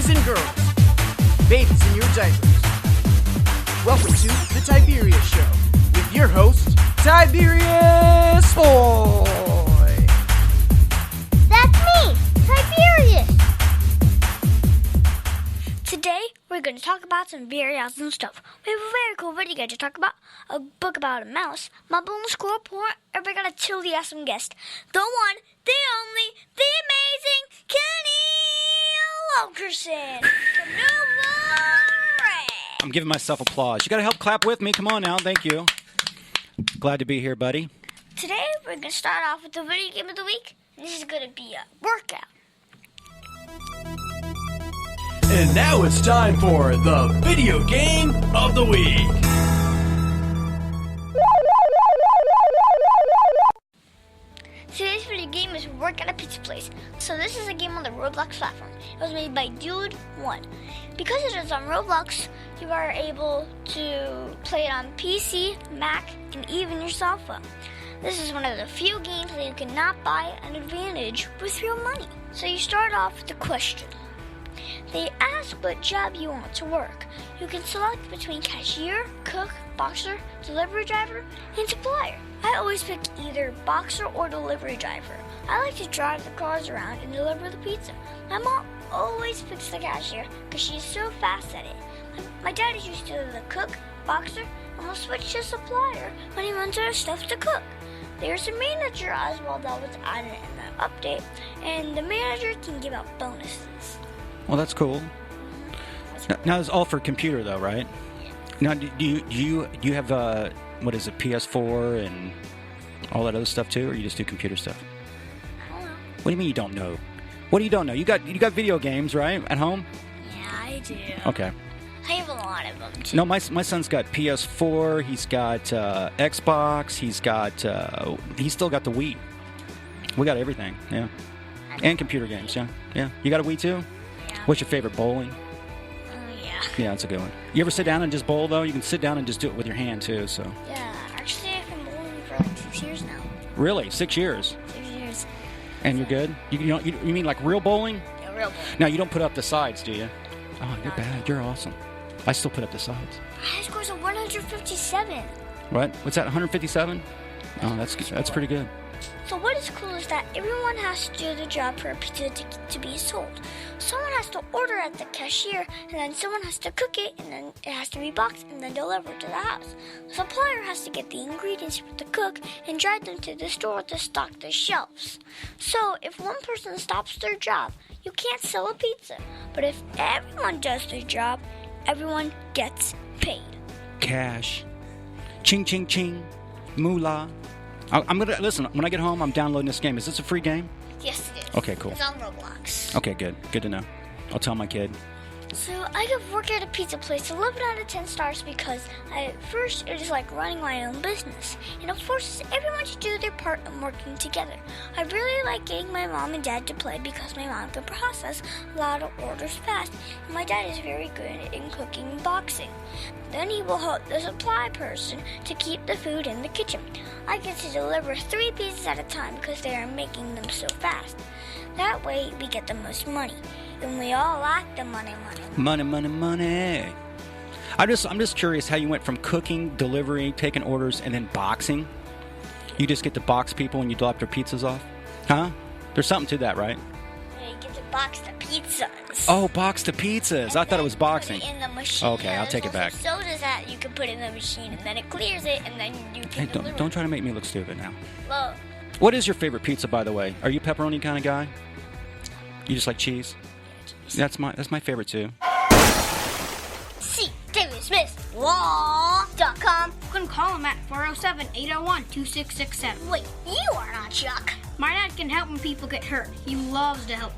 Boys and girls, babies in your diapers. Welcome to the Tiberius Show with your host, Tiberius Boy. That's me, Tiberius. Today, we're going to talk about some very awesome stuff. We have a very cool video game to talk about, a book about a mouse, Mumble and Squirrel Report, and we got a truly awesome guest, the one, the only, the amazing Kenny Wilkerson from Mildred. I'm giving myself applause. You got to help clap with me. Come on now. Thank you. Glad to be here, buddy. Today, we're going to start off with the video game of the week. This is going to be a workout. And now it's time for the video game of the week. Today's video game is Work at a Pizza Place. So this is a game on the Roblox platform. It was made by Dude 1. Because it is on Roblox, you are able to play it on PC, Mac, and even your cell phone. This is one of the few games that you cannot buy an advantage with real money. So you start off with a question. They ask what job you want to work. You can select between cashier, cook, boxer, delivery driver, and supplier. I always pick either boxer or delivery driver. I like to drive the cars around and deliver the pizza. My mom always picks the cashier because she's so fast at it. My dad is used to the cook, boxer, and will switch to supplier when he runs out of stuff to cook. There's a manager as well that was added in the update, and the manager can give out bonuses. Well, that's cool. Now it's all for computer, though, right? Yeah. Now, do you have what is it, PS4 and all that other stuff too, or you just do computer stuff? I don't know. What do you mean you don't know? What do you don't know? You got video games, right, at home? Yeah, I do. Okay. I have a lot of them too. No, my son's got PS4. He's got Xbox. He's still got the Wii. We got everything, yeah. And computer games, yeah. You got a Wii too? Yeah. What's your favorite, bowling? Yeah. Yeah, that's a good one. You ever sit down and just bowl, though? You can sit down and just do it with your hand, too, so. Yeah, actually I've been bowling for like 6 years now. Really? 6 years? 6 years. And you're good? You mean like real bowling? Yeah, real bowling. Now, you don't put up the sides, do you? Oh, you're bad. You're awesome. I still put up the sides. My high score's a 157. What? What's that, 157? Oh, that's pretty good. So what is cool is that everyone has to do the job for a pizza to be sold. Someone has to order at the cashier, and then someone has to cook it, and then it has to be boxed and then delivered to the house. The supplier has to get the ingredients for the cook and drive them to the store to stock the shelves. So if one person stops their job, you can't sell a pizza. But if everyone does their job, everyone gets paid. Cash. Ching, ching, ching. Moolah. I'm gonna listen. When I get home, I'm downloading this game. Is this a free game? Yes, it is. Okay, cool. It's on Roblox. Okay, good. Good to know. I'll tell my kid. So I could work at a pizza place 11 out of 10 stars because at first it is like running my own business, and it forces everyone to do their part in working together. I really like getting my mom and dad to play because my mom can process a lot of orders fast, and my dad is very good in cooking and boxing. Then he will help the supply person to keep the food in the kitchen. I get to deliver 3 pizzas at a time because they are making them so fast. That way we get the most money. And we all like the money. Money, money, money. I'm just curious how you went from cooking, delivery, taking orders, and then boxing. You just get to box people and you drop their pizzas off? Huh? There's something to that, right? Yeah, you get to box the pizzas. Oh, box the pizzas. I thought it was boxing. Put it in the machine. Okay, I'll take it back. Sodas that you can put in the machine, and then it clears it, and then you can Hey, don't try to make me look stupid now. Well, What is your favorite pizza, by the way? Are you a pepperoni kind of guy? You just like cheese? That's my favorite too. see David Smith Law.com. You can call him at 407-801-2667. Wait, you are not Chuck. My dad can help when people get hurt. He loves to help.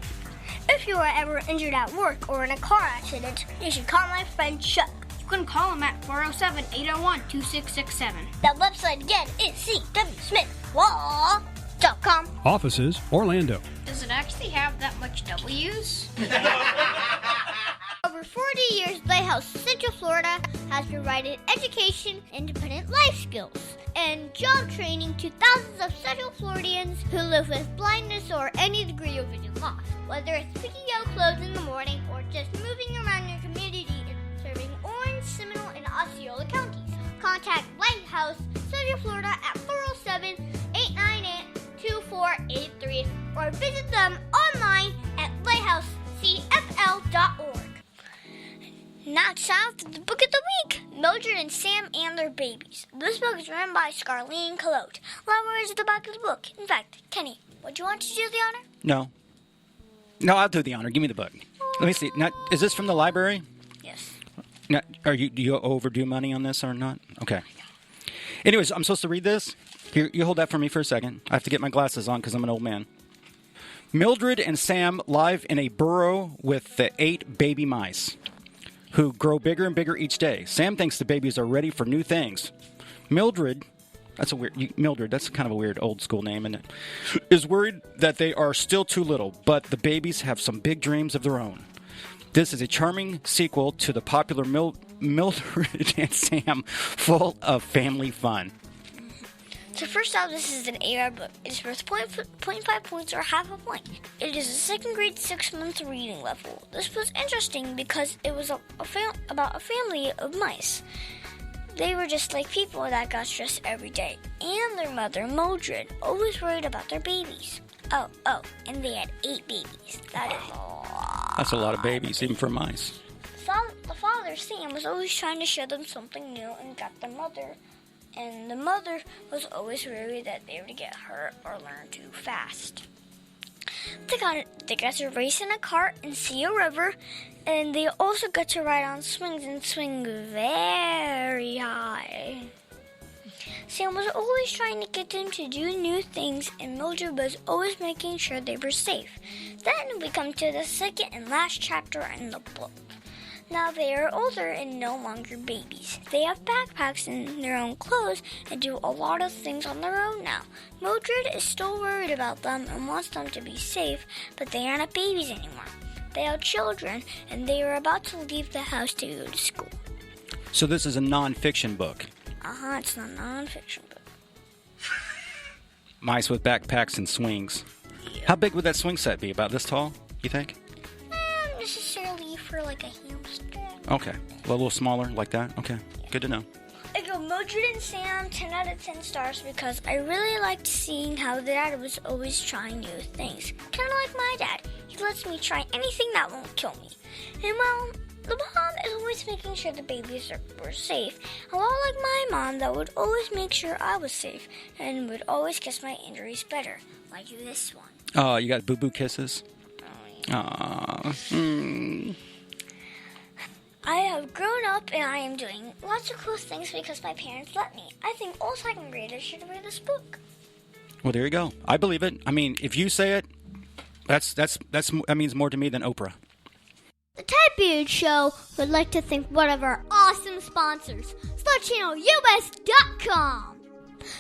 If you are ever injured at work or in a car accident, you should call my friend Chuck. You can call him at 407-801-2667. That website again is cwsmithlaw.com. Offices, Orlando. Does it actually have that much W's? Over 40 years, Lighthouse Central Florida has provided education and independent life skills. and job training to thousands of Central Floridians who live with blindness or any degree of vision loss. Whether it's picking out clothes in the morning or just moving around your community and serving Orange, Seminole, and Osceola counties. Contact Lighthouse Central Florida at 407-898-2483 or visit them online at lighthousecfl.org. Now it's time for the book of the week, Mildred and Sam and Their Babies. This book is written by Scarlene Calote. Libraries at the back of the book. In fact, Kenny, would you want to do the honor? No, I'll do the honor. Give me the book. Let me see. Now, is this from the library? Yes. Now, do you overdo money on this or not? Okay. Anyways, I'm supposed to read this? Here, you hold that for me for a second. I have to get my glasses on because I'm an old man. Mildred and Sam live in a burrow with the 8 baby mice, who grow bigger and bigger each day. Sam thinks the babies are ready for new things. Mildred, that's kind of a weird old school name, isn't it? Is worried that they are still too little, but the babies have some big dreams of their own. This is a charming sequel to the popular Mildred and Sam, full of family fun. So first off, this is an 8-hour book. It is worth 0.5 points or half a point. It is a second grade 6-month reading level. This was interesting because it was about a family of mice. They were just like people that got stressed every day. And their mother, Mildred, always worried about their babies. Oh, and they had 8 babies. That is a lot. That's a lot of babies, even for mice. The father, Sam, was always trying to show them something new and got the mother. And the mother was always worried that they would get hurt or learn too fast. They got to race in a cart and see a river, and they also got to ride on swings and swing very high. Sam was always trying to get them to do new things, and Mildred was always making sure they were safe. Then we come to the second and last chapter in the book. Now they are older and no longer babies. They have backpacks and their own clothes and do a lot of things on their own now. Mildred is still worried about them and wants them to be safe, but they aren't babies anymore. They are children, and they are about to leave the house to go to school. So this is a non-fiction book. It's a non-fiction book. Mice with backpacks and swings. Yeah. How big would that swing set be? About this tall, you think? Not necessarily for like a hamster. Okay. Well, a little smaller like that? Okay. Good to know. I go Mildred and Sam 10 out of 10 stars because I really liked seeing how the dad was always trying new things. Kind of like my dad. He lets me try anything that won't kill me. And well, the mom is always making sure the babies were safe. A lot like my mom that would always make sure I was safe and would always kiss my injuries better. Like this one. Oh, you got boo-boo kisses? Oh, yeah. Aww. I have grown up and I am doing lots of cool things because my parents let me. I think all second graders should read this book. Well, there you go. I believe it. I mean, if you say it, that means more to me than Oprah. The Tiberius Show would like to thank one of our awesome sponsors, SlutChannelUS.com.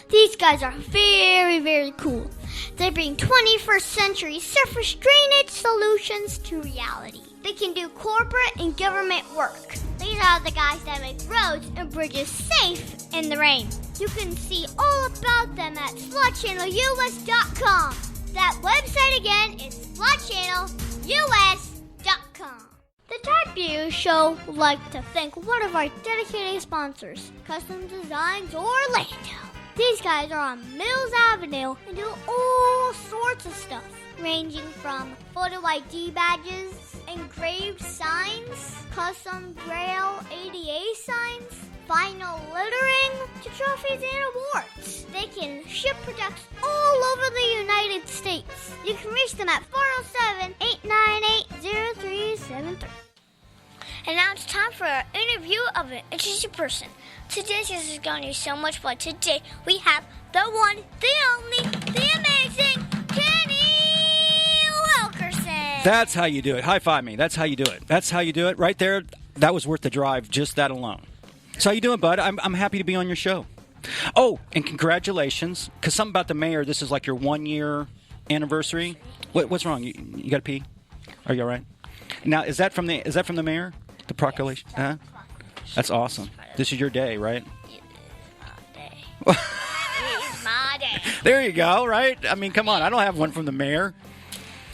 These guys are very, very cool. They bring 21st century surface drainage solutions to reality. They can do corporate and government work. These are the guys that make roads and bridges safe in the rain. You can see all about them at SlutChannelUS.com. That website again is SlutChannelUS.com. The Tiberius Show would like to thank one of our dedicated sponsors, Custom Designs Orlando. These guys are on Mills Avenue and do all sorts of stuff, ranging from photo ID badges, engraved signs, custom Braille ADA signs, vinyl lettering, to trophies and awards. They can ship products all over the United States. You can reach them at 407-898-0373. And now it's time for our interview of an interesting person. Today's guest is going to be so much fun. Today we have the one, the only, the amazing Kenny Wilkerson. That's how you do it. High five me. That's how you do it. That's how you do it. Right there. That was worth the drive, just that alone. So how you doing, bud? I'm happy to be on your show. Oh, and congratulations. Because something about the mayor, this is like your 1-year anniversary. What's wrong? You got to pee? Are you all right? Now, is that from the mayor? The proclamation? Yes, That's awesome. This is your day, right? It is my day. There you go, right? I mean, come on. I don't have one from the mayor.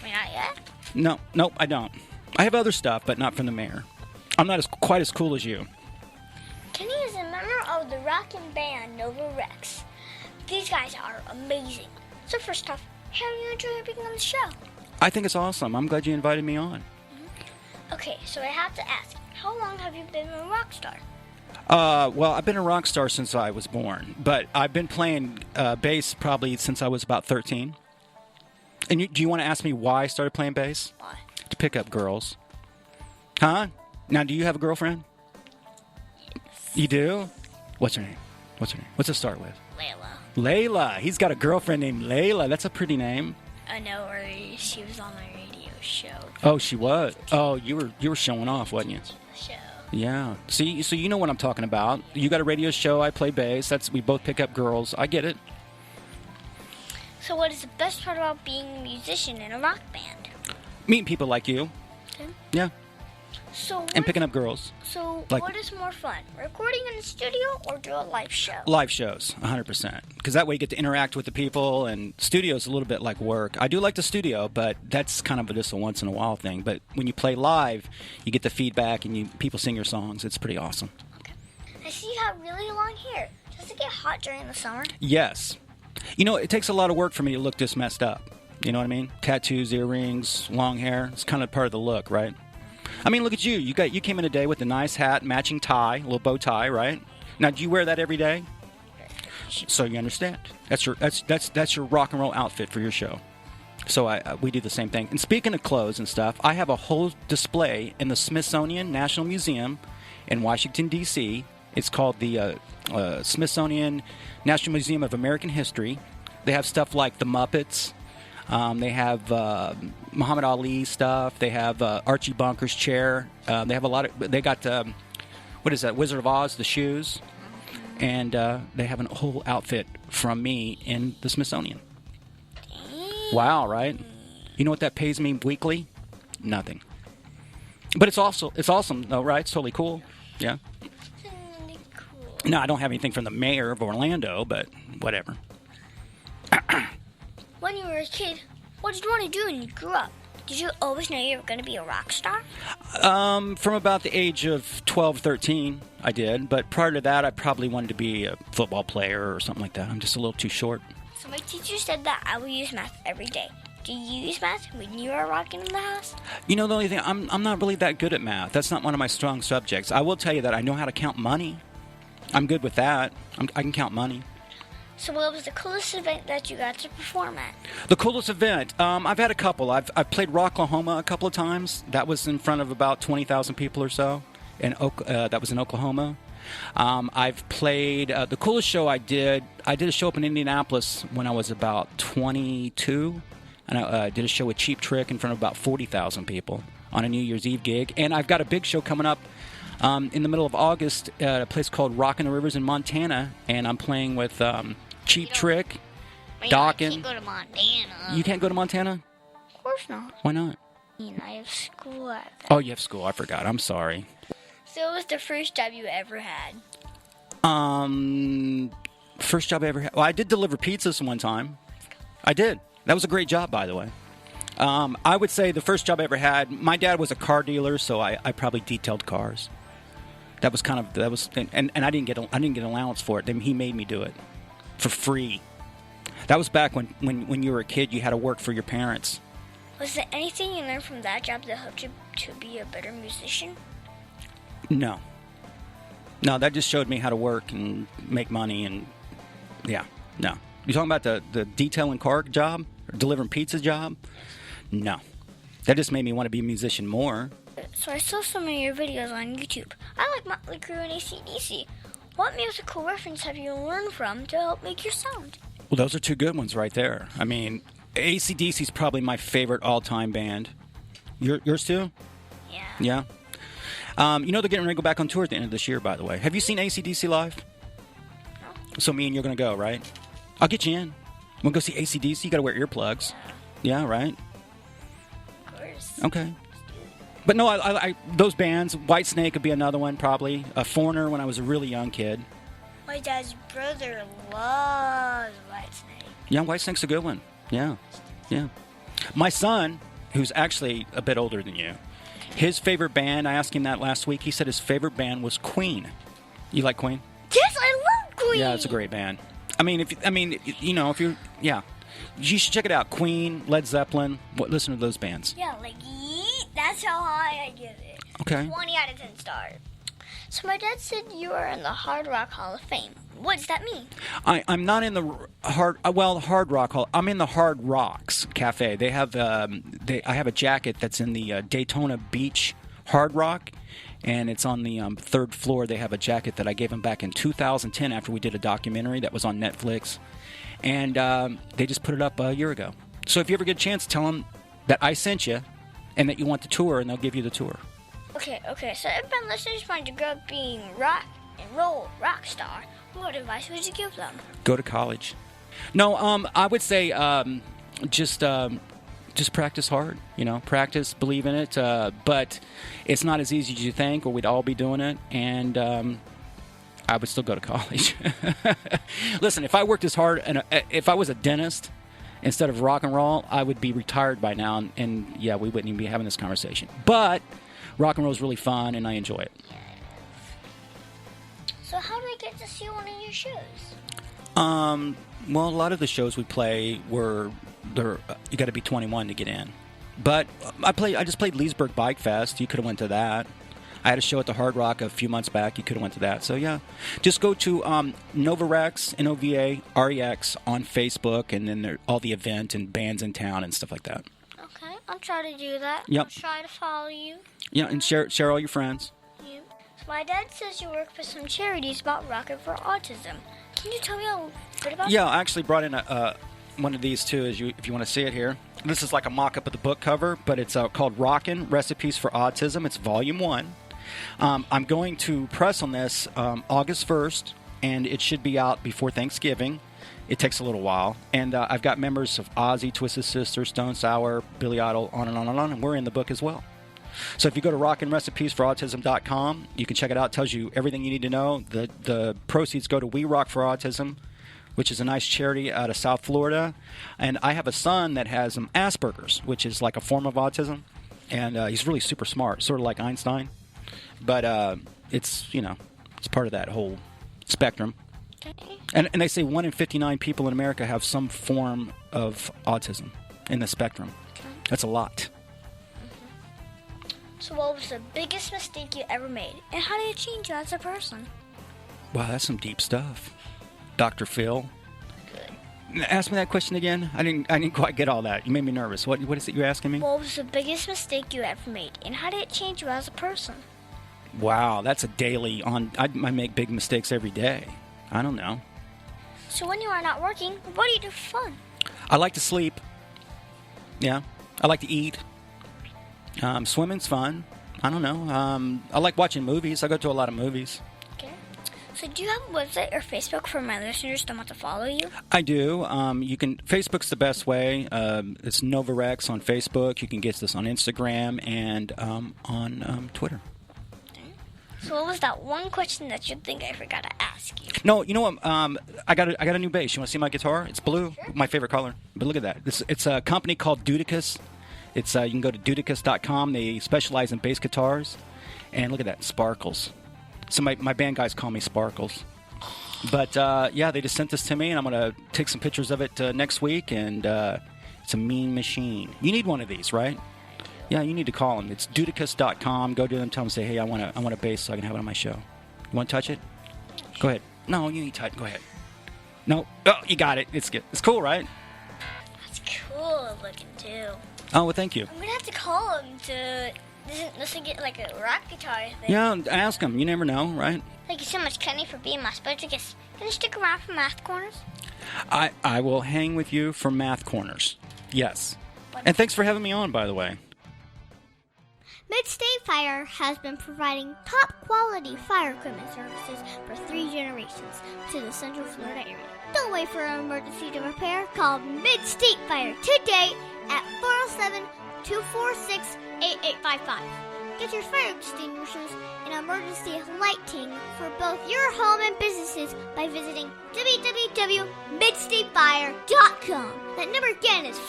Wait, not yet? No, nope, I don't. I have other stuff, but not from the mayor. I'm not quite as cool as you. Kenny is a member of the Rockin band Nova Rex. These guys are amazing. So first off, how do you enjoy being on the show? I think it's awesome. I'm glad you invited me on. Okay, so I have to ask, how long have you been a rock star? Well, I've been a rock star since I was born, but I've been playing bass probably since I was about 13. And do you want to ask me why I started playing bass? Why? To pick up girls. Huh? Now, do you have a girlfriend? Yes. You do? What's her name? What's it start with? Layla. Layla. He's got a girlfriend named Layla. That's a pretty name. I know her. She was on my radio show. Oh, she was. Oh, you were showing off, wasn't you? Show. Yeah. See, so you know what I'm talking about. You got a radio show. I play bass. We both pick up girls. I get it. So what is the best part about being a musician in a rock band? Meeting people like you. Okay. Yeah. So And picking up girls. So Like- what is more fun, recording in the studio or do a live show? Live shows, 100%. Because that way you get to interact with the people, and studio's a little bit like work. I do like the studio, but that's kind of just a once-in-a-while thing. But when you play live, you get the feedback, and people sing your songs. It's pretty awesome. I see you have really long hair. Does it get hot during the summer? Yes. You know, it takes a lot of work for me to look this messed up. You know what I mean? Tattoos, earrings, long hair. It's kind of part of the look, right? I mean, look at you. You came in today with a nice hat, matching tie, a little bow tie, right? Now, do you wear that every day? So you understand. That's your rock and roll outfit for your show. So we do the same thing. And speaking of clothes and stuff, I have a whole display in the Smithsonian National Museum in Washington, D.C. It's called the Smithsonian National Museum of American History. They have stuff like the Muppets. They have Muhammad Ali stuff. They have Archie Bunker's chair. They have a lot of. They got what is that? Wizard of Oz, the shoes, and they have a whole outfit from me in the Smithsonian. Wow, right? You know what that pays me weekly? Nothing. But it's awesome though, right? It's totally cool. Yeah. Really cool. No, I don't have anything from the mayor of Orlando, but whatever. When you were a kid, what did you want to do when you grew up? Did you always know you were going to be a rock star? From about the age of 12, 13, I did. But prior to that, I probably wanted to be a football player or something like that. I'm just a little too short. So my teacher said that I will use math every day. Do you use math when you are rocking in the house? You know, the only thing, I'm not really that good at math. That's not one of my strong subjects. I will tell you that I know how to count money. I'm good with that. I can count money. So what was the coolest event that you got to perform at? The coolest event? I've had a couple. I've played Rocklahoma a couple of times. That was in front of about 20,000 people or so. That was in Oklahoma. I've played the coolest show I did a show up in Indianapolis when I was about 22, and I did a show with Cheap Trick in front of about 40,000 people on a New Year's Eve gig. And I've got a big show coming up in the middle of August at a place called Rockin the Rivers in Montana, and I'm playing with Cheap Trick, Dockin. I can't go to Montana. You can't go to Montana? Of course not. Why not? I have school at that. Oh, you have school. I forgot. I'm sorry. So it was the first job you ever had? First job I ever had. Well, I did deliver pizzas one time. I did. That was a great job, by the way. I would say the first job I ever had. My dad was a car dealer, so I probably detailed cars. And I didn't get an allowance for it. He made me do it for free. That was back when you were a kid. You had to work for your parents. Was there anything you learned from that job that helped you to be a better musician? No, that just showed me how to work and make money, and yeah, no. You talking about the detailing car job or delivering pizza job? No, that just made me want to be a musician more. So I saw some of your videos on YouTube. I like Motley Crue and AC/DC. What musical reference have you learned from to help make your sound? Well, those are two good ones right there. I mean, AC/DC is probably my favorite all-time band. Yours too? Yeah. Yeah. You know they're getting ready to go back on tour at the end of this year, by the way. Have you seen AC/DC live? No. So me and you're going to go, right? I'll get you in. We'll go see AC/DC. You got to wear earplugs. Yeah, right? Of course. Okay. But no, I those bands, Whitesnake would be another one, probably. Foreigner when I was a really young kid. My dad's brother loves Whitesnake. Yeah, Whitesank's a good one. Yeah. My son, who's actually a bit older than you, his favorite band, I asked him that last week, he said his favorite band was Queen. You like Queen? Yes, I love Queen. Yeah, it's a great band. If you're, you should check it out. Queen, Led Zeppelin. Listen to those bands. Yeah, like, that's how high I give it. Okay. 20 out of 10 stars. So my dad said you are in the Hard Rock Hall of Fame. What does that mean? I'm not in the Hard Rock Hall. I'm in the Hard Rocks Cafe. They have I have a jacket that's in the Daytona Beach Hard Rock, and it's on the third floor. They have a jacket that I gave them back in 2010 after we did a documentary that was on Netflix, and they just put it up a year ago. So if you ever get a chance, tell them that I sent you and that you want the tour, and they'll give you the tour. Okay. So if my listeners want to grow up being rock and roll rock star, what advice would you give them? Go to college. No, I would say just practice hard. Practice, believe in it. But it's not as easy as you think, or we'd all be doing it. And I would still go to college. Listen, if I worked as hard, and if I was a dentist instead of rock and roll, I would be retired by now. And yeah, we wouldn't even be having this conversation. But rock and roll is really fun, and I enjoy it. So how do I get to see one of your shows? Well, a lot of the shows we play you got to be 21 to get in. But I just played Leesburg Bike Fest. You could have went to that. I had a show at the Hard Rock a few months back. You could have went to that. So yeah, just go to Novarex, Novarex on Facebook, and then all the event and bands in town and stuff like that. Okay, I'll try to do that. Yep. I'll try to follow you. Yeah, and share all your friends. Yeah. So my dad says you work for some charities about Rockin for Autism. Can you tell me a little bit about Yeah, I actually brought in one of these too, if you want to see it here. This is like a mock-up of the book cover, but it's called Rockin, Recipes for Autism. It's Volume 1. I'm going to press on this August 1st, and it should be out before Thanksgiving. It takes a little while. And I've got members of Ozzy, Twisted Sister, Stone Sour, Billy Idol, on and on and on, and we're in the book as well. So if you go to rockinrecipesforautism.com, you can check it out. It tells you everything you need to know. The proceeds go to We Rock for Autism, which is a nice charity out of South Florida. And I have a son that has Asperger's, which is like a form of autism. And he's really super smart, sort of like Einstein. But it's part of that whole spectrum. Okay. And they say 1 in 59 people in America have some form of autism in the spectrum. Okay. That's a lot. So what was the biggest mistake you ever made? And how did it change you as a person? Wow, that's some deep stuff. Dr. Phil. Good. Ask me that question again. I didn't quite get all that. You made me nervous. What is it you're asking me? What was the biggest mistake you ever made? And how did it change you as a person? Wow, that's a daily I make big mistakes every day. I don't know. So when you are not working, what do you do for fun? I like to sleep. Yeah. I like to eat. Swimming's fun. I don't know. I like watching movies. I go to a lot of movies. Okay. So do you have a website or Facebook for my listeners that want to follow you? I do. Facebook's the best way. It's Novarex on Facebook. You can get this on Instagram and on Twitter. So what was that one question that you think I forgot to ask you? No, you know what? I got a new bass. You want to see my guitar? It's blue, Sure. My favorite color. But look at that. It's a company called Dudicus. It's you can go to dudicus.com. They specialize in bass guitars, and look at that, sparkles. So my band guys call me Sparkles. But yeah, they just sent this to me, and I'm gonna take some pictures of it next week. And it's a mean machine. You need one of these, right? Yeah, you need to call them. It's dudicus.com. Go to them, tell them, say, hey, I want a bass so I can have it on my show. You want to touch it? Go ahead. No, you need to touch it. Go ahead. No. Oh, you got it. It's good. It's cool, right? That's cool looking too. Oh, well, thank you. I'm gonna have to call him to listen get like a rock guitar thing. Yeah, ask him. You never know, right? Thank you so much, Kenny, for being my special guest. Can you stick around for Math Corners? I will hang with you for Math Corners. Yes. And thanks for having me on, by the way. Mid-State Fire has been providing top-quality fire equipment services for 3 generations to the Central Florida area. Don't wait for an emergency to repair. Call Mid-State Fire today at 407-246-8855. get your fire extinguishers and emergency lighting for both your home and businesses by visiting www.midstatefire.com. That number again is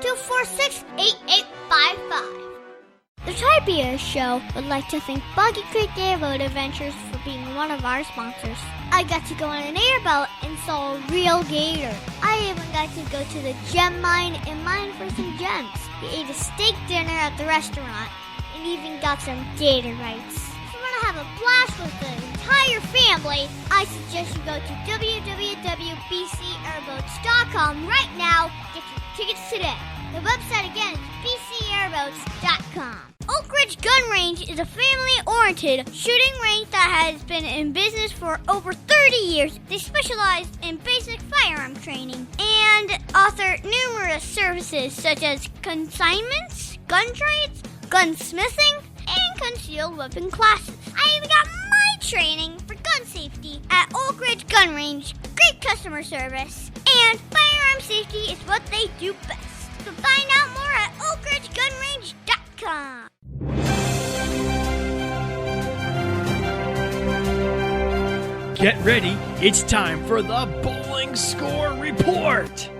407-246-8855. The Tiberius Show would like to thank Boggy Creek Airboat Adventures for being one of our sponsors. I got to go on an airboat and saw a real gator. I even got to go to the gem mine and mine for some gems. We ate a steak dinner at the restaurant and even got some gator rights. If you want to have a blast with the entire family, I suggest you go to www.bcairboats.com right now. Get your tickets today. The website again is bcairboats.com. Oakridge Gun Range is a family-oriented shooting range that has been in business for over 30 years. They specialize in basic firearm training and offer numerous services such as consignments, gun trades, gunsmithing, and concealed weapon classes. I even got my training for gun safety at Oakridge Gun Range. Great customer service, and firearm safety is what they do best. So find out more at oakridgegunrange.com. Get ready, it's time for the Bowling Score Report.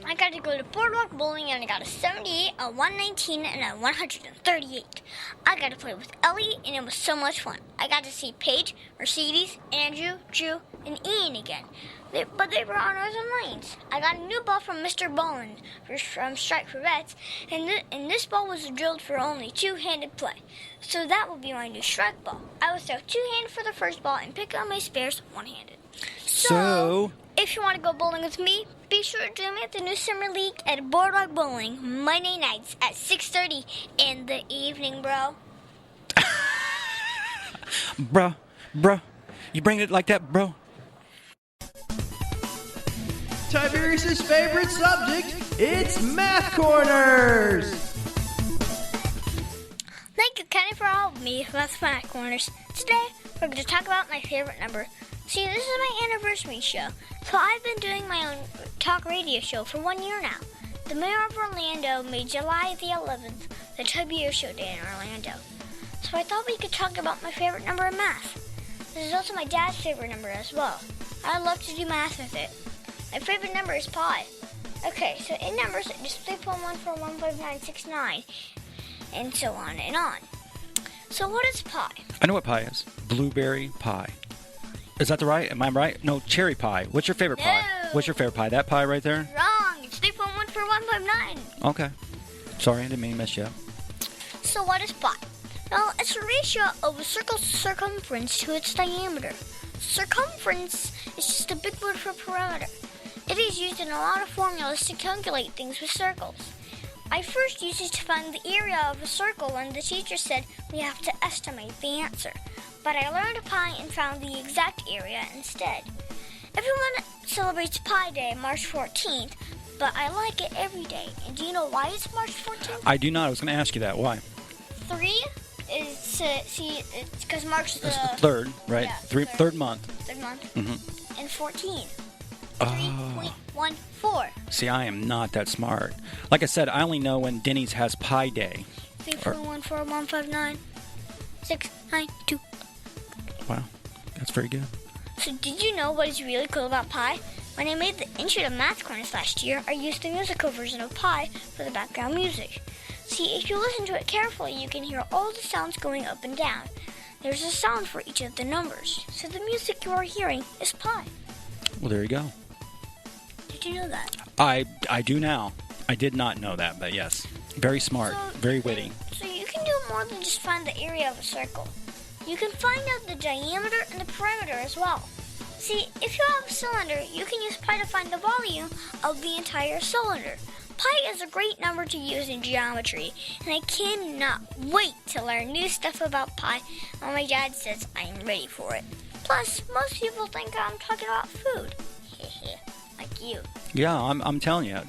I got to go to Boardwalk Bowling and I got a 78, a 119, and a 138. I got to play with Ellie and it was so much fun. I got to see Paige, Mercedes, Andrew, Drew, and Ian again. But they were on other lanes. I got a new ball from Mr. Boland from Strike for Vets, and this ball was drilled for only two-handed play. So that will be my new strike ball. I will throw two-handed for the first ball and pick up my spares one-handed. So, if you want to go bowling with me, be sure to join me at the new Summer League at Boardwalk Bowling Monday nights at 6:30 in the evening, bro. Bruh, you bring it like that, bro? Tiberius' favorite subject, it's Math Corners. Thank you, Kenny, for helping me with Math Corners. Today, we're going to talk about my favorite number. See, this is my anniversary show, so I've been doing my own talk radio show for 1 year now. The mayor of Orlando made July the 11th the Tiberius Show Day in Orlando. So I thought we could talk about my favorite number in math. This is also my dad's favorite number as well. I love to do math with it. My favorite number is pi. Okay, so in numbers, just 3.141569, and so on and on. So what is pi? I know what pie is. Blueberry pie. Is that the right? Am I right? No, cherry pie. What's your favorite pie? What's your favorite pie? That pie right there? Wrong. It's 3.141559. Okay. Sorry, I didn't mean to mess you up. So what is pi? Well, it's a ratio of a circle's circumference to its diameter. Circumference is just a big word for perimeter. It is used in a lot of formulas to calculate things with circles. I first used it to find the area of a circle when the teacher said we have to estimate the answer. But I learned pi and found the exact area instead. Everyone celebrates Pi Day March 14th, but I like it every day. And do you know why it's March 14th? I do not. I was going to ask you that. Why? 3 is it's because March is the third, right? Yeah, third month. Third month. Mm-hmm. And 14. Oh. 3.14. See, I am not that smart. Like I said, I only know when Denny's has Pi Day. 3.14159692. Wow, that's very good. So did you know what is really cool about pi? When I made the intro to Math Corners last year, I used the musical version of pi for the background music. See, if you listen to it carefully, you can hear all the sounds going up and down. There's a sound for each of the numbers, so the music you are hearing is pi. Well, there you go. Did you know that? I do now. I did not know that, but yes. Very smart, very witty. So you can do more than just find the area of a circle. You can find out the diameter and the perimeter as well. See, if you have a cylinder, you can use pi to find the volume of the entire cylinder. Pi is a great number to use in geometry, and I cannot wait to learn new stuff about pi when my dad says I am ready for it. Plus, most people think I'm talking about food. Like you. Yeah, I'm telling you.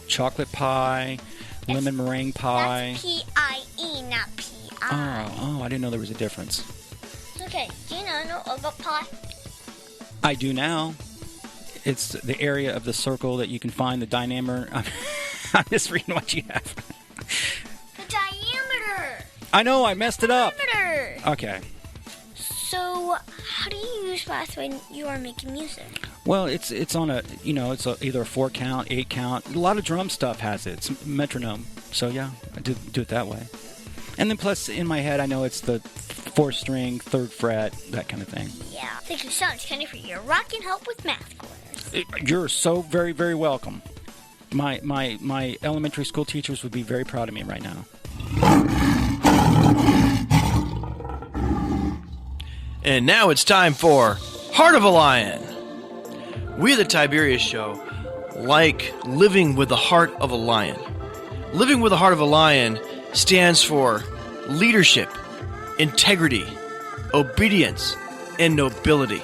Chocolate pie, lemon meringue pie. That's P-I-E, not P-I. Oh, I didn't know there was a difference. Okay, do you know about pi? I do now. It's the area of the circle that you can find the diameter. I'm just reading what you have. The diameter. I know, I messed it up. Diameter. Okay. So, how do you use math when you are making music? Well, it's on a, either a 4 count, 8 count. A lot of drum stuff has it. It's metronome. So yeah, I do it that way. And then plus in my head I know it's the 4th string, 3rd fret, that kind of thing. Yeah. Thank you so much, Kenny, for your Rockin' help with math corners. You're so very, very welcome. My elementary school teachers would be very proud of me right now. And now it's time for Heart of a Lion. We at the Tiberius Show like living with the heart of a lion. Living with the heart of a lion stands for leadership, integrity, obedience, and nobility.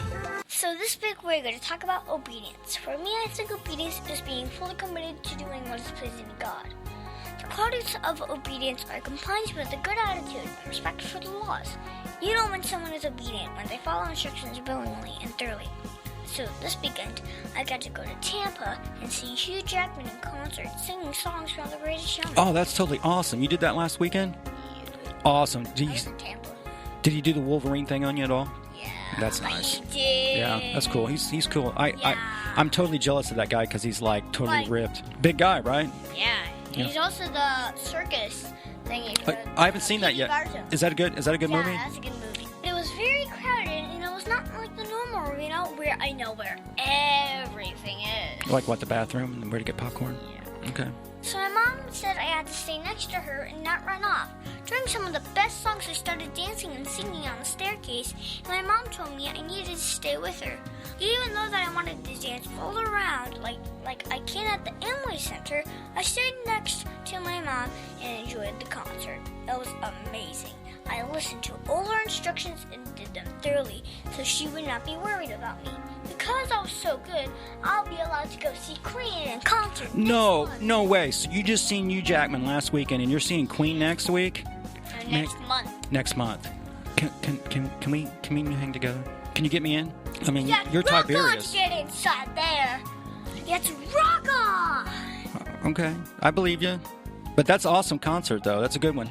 So this week we're going to talk about obedience. For me, I think obedience is being fully committed to doing what is pleasing to God. The qualities of obedience are compliance with a good attitude and respect for the laws. You know when someone is obedient, when they follow instructions willingly and thoroughly. So this weekend, I got to go to Tampa and see Hugh Jackman in concert singing songs from The Greatest Showman. Oh, that's totally awesome. You did that last weekend? Awesome. I was in Tampa. Did he do the Wolverine thing on you at all? Yeah. That's nice. He did. Yeah, that's cool. He's cool. I'm totally jealous of that guy because he's like totally Like- ripped. Big guy, right? Yeah. He's also the circus thingy. for I haven't seen that Piggy yet. Garza. Is that a good movie? Yeah, that's a good movie. It was very crowded, and it was not like the normal arena where I know where everything is. Like what, the bathroom and where to get popcorn? Yeah. Okay. So my mom said I had to stay next to her and not run off. During some of the best songs, I started dancing and singing on the staircase, and my mom told me I needed to stay with her. Even though that I wanted to dance all around like I can at the Amway Center, I stayed next to my mom and enjoyed the concert. It was amazing. I listened to all her instructions and did them thoroughly, so she would not be worried about me. Because I was so good, I'll be allowed to go see Queen in concert. No way. So you just seen Hugh Jackman last weekend, and you're seeing Queen next week? Next month. Next month. Can we hang together? Can you get me in? I mean, Yeah, you're rock Tiberius. on to get inside there. Let's rock on. Okay, I believe you. But that's an awesome concert, though. That's a good one.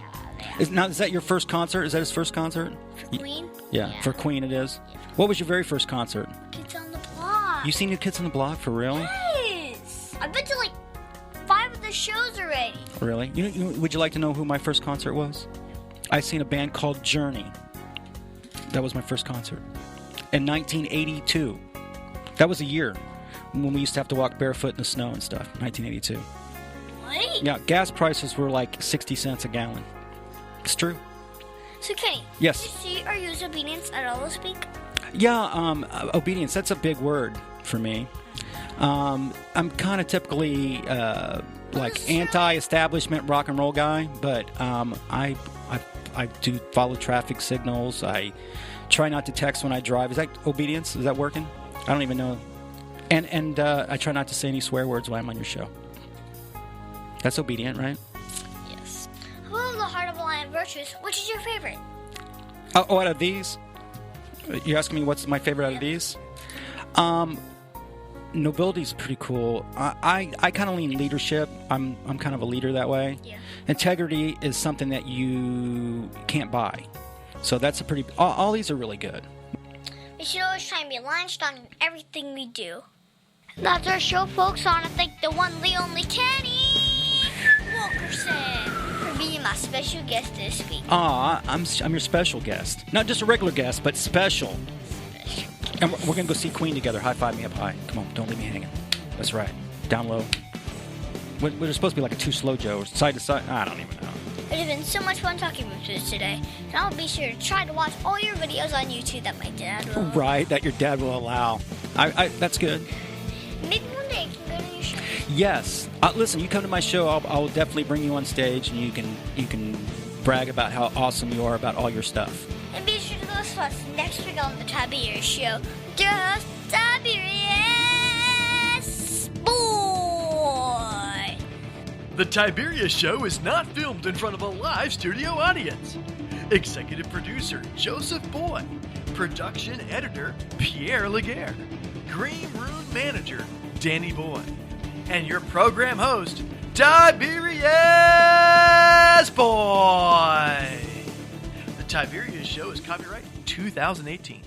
Is that your first concert? Is that his first concert? For Queen? Yeah, for Queen it is. What was your very first concert? Kids on the Block. You seen New Kids on the Block, for real? Yes. I've been to like 5 of the shows already. Really? Would you like to know who my first concert was? I seen a band called Journey. That was my first concert. In 1982. That was a year when we used to have to walk barefoot in the snow and stuff. 1982. What? Yeah, gas prices were like 60 cents a gallon. It's true. So Kenny, Yes. did you see or use obedience at all this week? Yeah, obedience, that's a big word for me. I'm kind of typically like anti-establishment rock and roll guy, but I do follow traffic signals. I try not to text when I drive. Is that obedience? Is that working? I don't even know. And I try not to say any swear words while I'm on your show. That's obedient, right? Yes. Of the Heart of a Lion virtues, which is your favorite? Oh, out of these? You're asking me what's my favorite out of these? Nobility's pretty cool. I kind of lean leadership. I'm kind of a leader that way. Yeah. Integrity is something that you can't buy. So that's a pretty... All these are really good. We should always try and be line strong in everything we do. That's our show, folks. I want to thank the one, the only Kenny Wilkerson for being my special guest this week. I'm your special guest. Not just a regular guest, but special. And we're going to go see Queen together. High five me up high. Come on, don't leave me hanging. That's right. Down low. We're supposed to be like a 2 slow Joe or side to side. I don't even know. It has been so much fun talking with you today. And I'll be sure to try to watch all your videos on YouTube that my dad will. Right, that your dad will allow. That's good. Maybe one day I can go to your show. Yes. Listen, you come to my show, I'll definitely bring you on stage, and you can brag about how awesome you are about all your stuff. And be sure to go to us next week on the Tiberius Show. Just Tiberius Boy. The Tiberius Show is not filmed in front of a live studio audience. Executive producer Joseph Boy. Production editor Pierre Laguerre. Green Room manager Danny Boy. And your program host, Tiberius boy. The Tiberius Show is copyright 2018.